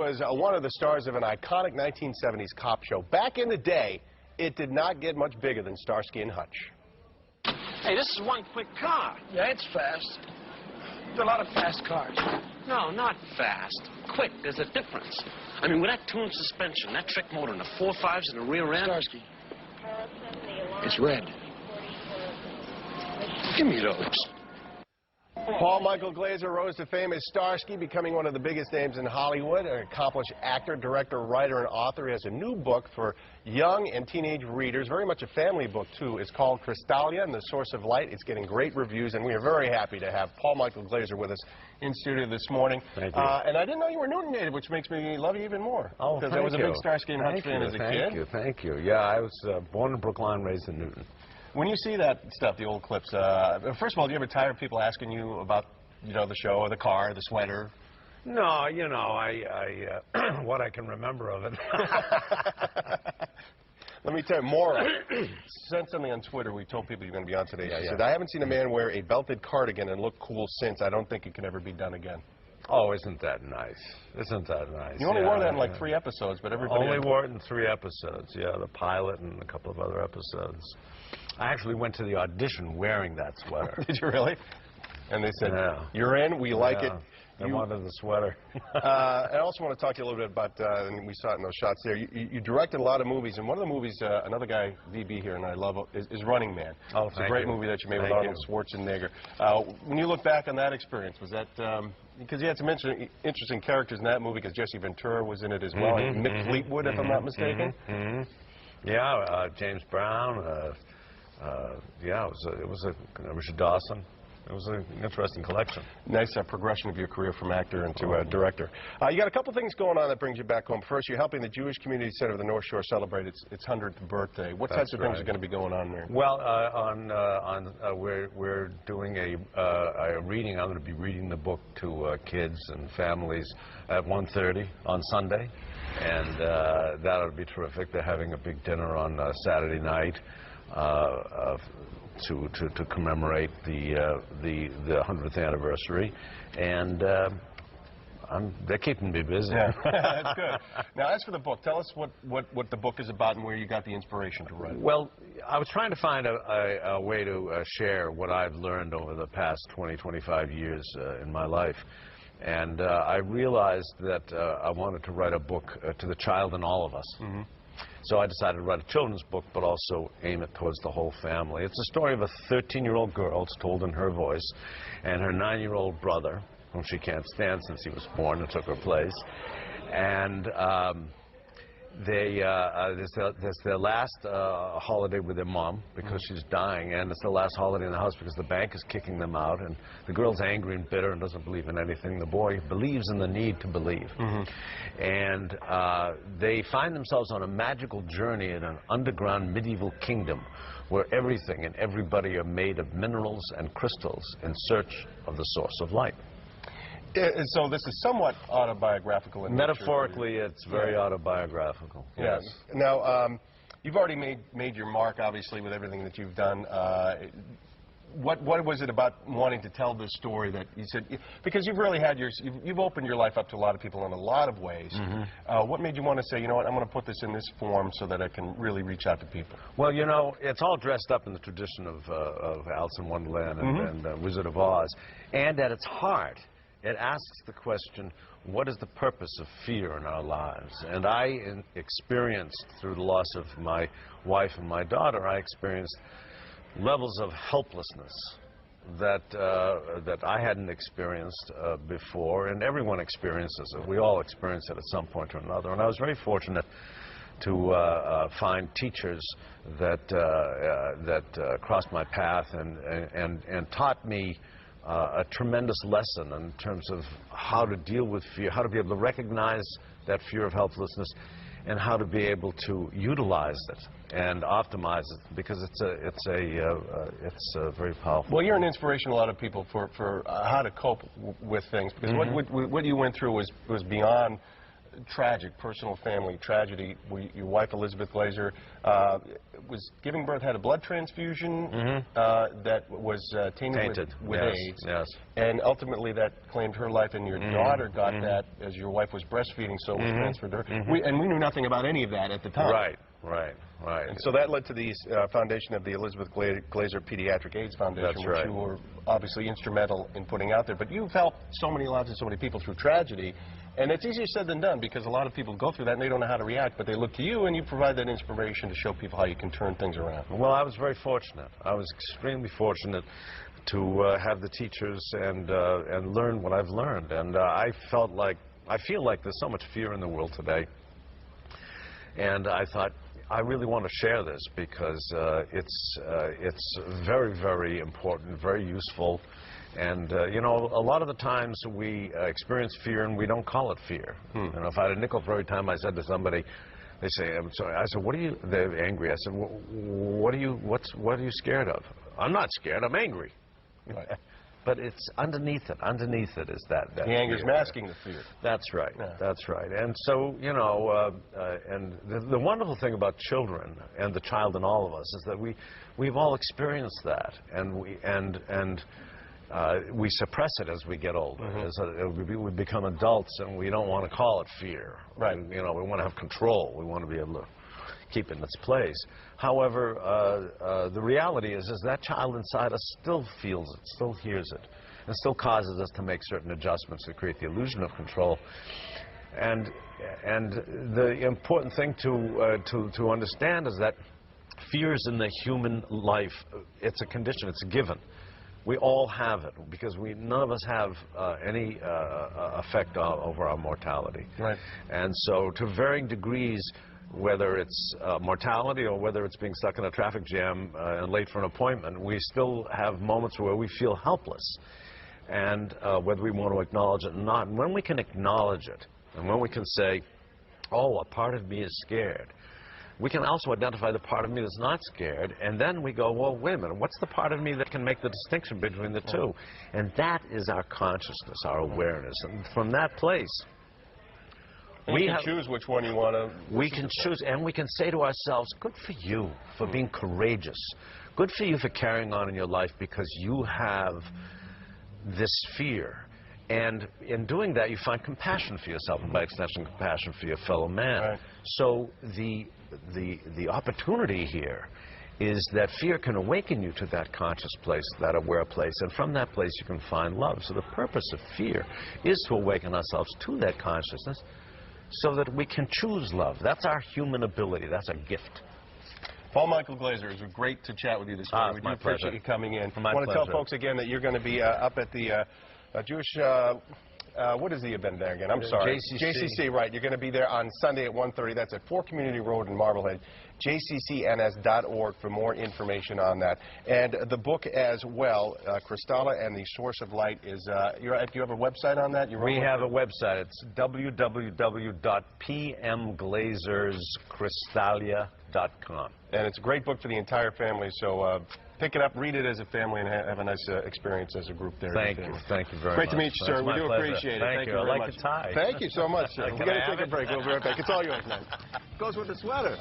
was one of the stars of an iconic 1970s cop show. Back in the day, it did not get much bigger than Starsky and Hutch. Hey, this is one quick car. Yeah, it's fast. There's a lot of fast cars. No, not fast. Quick, there's a difference. I mean, with that tuned suspension, that trick motor, and the 4.5s in the rear end... Starsky. It's red. Give me those. Paul Michael Glaser rose to fame as Starsky, becoming one of the biggest names in Hollywood. An accomplished actor, director, writer, and author. He has a new book for young and teenage readers, very much a family book, too. It's called Crystalia and the Source of Light. It's getting great reviews, and we are very happy to have Paul Michael Glaser with us in studio this morning. Thank you. And I didn't know you were Newton native, which makes me love you even more. Oh, because I was a big Starsky and Hutch fan as a kid. Thank you. Yeah, I was born in Brookline, raised in Newton. When you see that stuff, the old clips, first of all, do you ever tire of people asking you about, you know, the show or the car, the sweater? No, you know, I what I can remember of it. Let me tell you, Maura sent something on Twitter. We told people you're going to be on today. She said, I haven't seen a man wear a belted cardigan and look cool since. I don't think it can ever be done again. Oh, isn't that nice? Isn't that nice? You only wore that in like 3 episodes, but everybody... Only wore it in 3 episodes, yeah, the pilot and a couple of other episodes. I actually went to the audition wearing that sweater. Did you really? And they said, you're in, we like it. I wanted the sweater. I also want to talk to you a little bit about, and we saw it in those shots there, you directed a lot of movies, and one of the movies, another guy, VB here, and I love, is Running Man. Oh, it's a great movie that you made with Arnold Schwarzenegger. When you look back on that experience, was that, because you had some interesting characters in that movie, because Jesse Ventura was in it as well, and Mick Fleetwood, if I'm not mistaken? Yeah, James Brown, yeah, it was Richard Dawson. It was an interesting collection. Nice progression of your career from actor into director. You got a couple things going on that brings you back home. First, you're helping the Jewish Community Center of the North Shore celebrate its 100th birthday. What types of things are going to be going on there? Well, we're doing a reading. I'm going to be reading the book to kids and families at 1:30 on Sunday, and that'll be terrific. They're having a big dinner on Saturday night. To commemorate the 100th anniversary, and they're keeping me busy. Yeah, that's good. Now, as for the book, tell us what the book is about and where you got the inspiration to write it. Well, I was trying to find a way to share what I've learned over the past 25 years in my life. And I realized that I wanted to write a book to the child in all of us. So I decided to write a children's book, but also aim it towards the whole family. It's a story of a 13-year-old girl, it's told in her voice, and her 9-year-old brother, whom she can't stand since he was born and took her place. And it's their last holiday with their mom because she's dying, and it's the last holiday in the house because the bank is kicking them out, and the girl's angry and bitter and doesn't believe in anything. The boy believes in the need to believe. And they find themselves on a magical journey in an underground medieval kingdom where everything and everybody are made of minerals and crystals in search of the source of light. So this is somewhat autobiographical in nature. Metaphorically, it's very autobiographical. Yes. Now, you've already made your mark, obviously, with everything that you've done. What was it about wanting to tell this story that you said, because you've really had you've opened your life up to a lot of people in a lot of ways. What made you want to say, you know what, I'm going to put this in this form so that I can really reach out to people? Well, you know, it's all dressed up in the tradition of Alice in Wonderland and Wizard of Oz. And at its heart, it asks the question, what is the purpose of fear in our lives? And I experienced, through the loss of my wife and my daughter, I experienced levels of helplessness that I hadn't experienced before, and everyone experiences it. We all experience it at some point or another. And I was very fortunate to find teachers that crossed my path and taught me a tremendous lesson in terms of how to deal with fear, how to be able to recognize that fear of helplessness, and how to be able to utilize it and optimize it, because it's very powerful. Well, you're an inspiration to a lot of people for how to cope with things, because what you went through was beyond tragic, personal family tragedy. Your wife, Elizabeth Glazer, was giving birth, had a blood transfusion that was tainted with AIDS. Yes. And ultimately that claimed her life, and your daughter got that as your wife was breastfeeding, so it was transferred to her. And we knew nothing about any of that at the time. Right. And so that led to the foundation of the Elizabeth Glazer Pediatric AIDS Foundation, which you were obviously instrumental in putting out there. But you've helped so many lives and so many people through tragedy. And it's easier said than done, because a lot of people go through that and they don't know how to react, but they look to you and you provide that inspiration to show people how you can turn things around. Well, I was very fortunate. I was extremely fortunate to have the teachers and learn what I've learned. And I feel like there's so much fear in the world today. And I thought, I really want to share this because it's very, very important, very useful. And, you know, a lot of the times we experience fear and we don't call it fear. You know, if I had a nickel for every time I said to somebody, they say, I'm sorry. I said, what are you, they're angry. I said, what are you scared of? I'm not scared, I'm angry. Right. But it's underneath it is that the anger's masking the fear. That's right. Yeah. That's right. And so, you know, and the wonderful thing about children and the child in all of us is that we've all experienced that, and we suppress it as we get older. We become adults, and we don't want to call it fear. Right. You know, we want to have control. We want to be able to keep it in its place. However, the reality is that child inside us still feels it, still hears it, and still causes us to make certain adjustments to create the illusion of control. And the important thing to understand is that fears in the human life, it's a condition, it's a given. We all have it, because none of us have any effect over our mortality. Right. And so, to varying degrees, whether it's mortality or whether it's being stuck in a traffic jam and late for an appointment, we still have moments where we feel helpless, and whether we want to acknowledge it or not. And when we can acknowledge it, and when we can say, oh, a part of me is scared, we can also identify the part of me that's not scared, and then we go, well, wait a minute, what's the part of me that can make the distinction between the two? And that is our consciousness, our awareness. And from that place, we can choose which one you want to... We can choose, and we can say to ourselves, good for you for being courageous. Good for you for carrying on in your life because you have this fear. And in doing that, you find compassion for yourself, and by extension, compassion for your fellow man. Right. So the opportunity here is that fear can awaken you to that conscious place, that aware place, and from that place you can find love. So the purpose of fear is to awaken ourselves to that consciousness so that we can choose love. That's our human ability. That's a gift. Paul Michael Glazer, it was great to chat with you this morning. We do appreciate you coming in. I want to tell folks again that you're going to be up at the Jewish... what is the event there again? I'm sorry. JCC, right. You're going to be there on Sunday at 1:30. That's at 4 Community Road in Marblehead. jccns.org for more information on that. And the book as well, Kristalla and the Source of Light, is... do you have a website on that? We have a website. It's www.pmglazerscristallia.com. And it's a great book for the entire family, so... pick it up, read it as a family, and have a nice experience as a group there. Thank you. Thank you very much. Great to meet you, sir. We do appreciate it. Thank you. I like the tie. Thank you so much, sir. We're going to take a break. We'll be right back. It's all yours, man. Goes with the sweater.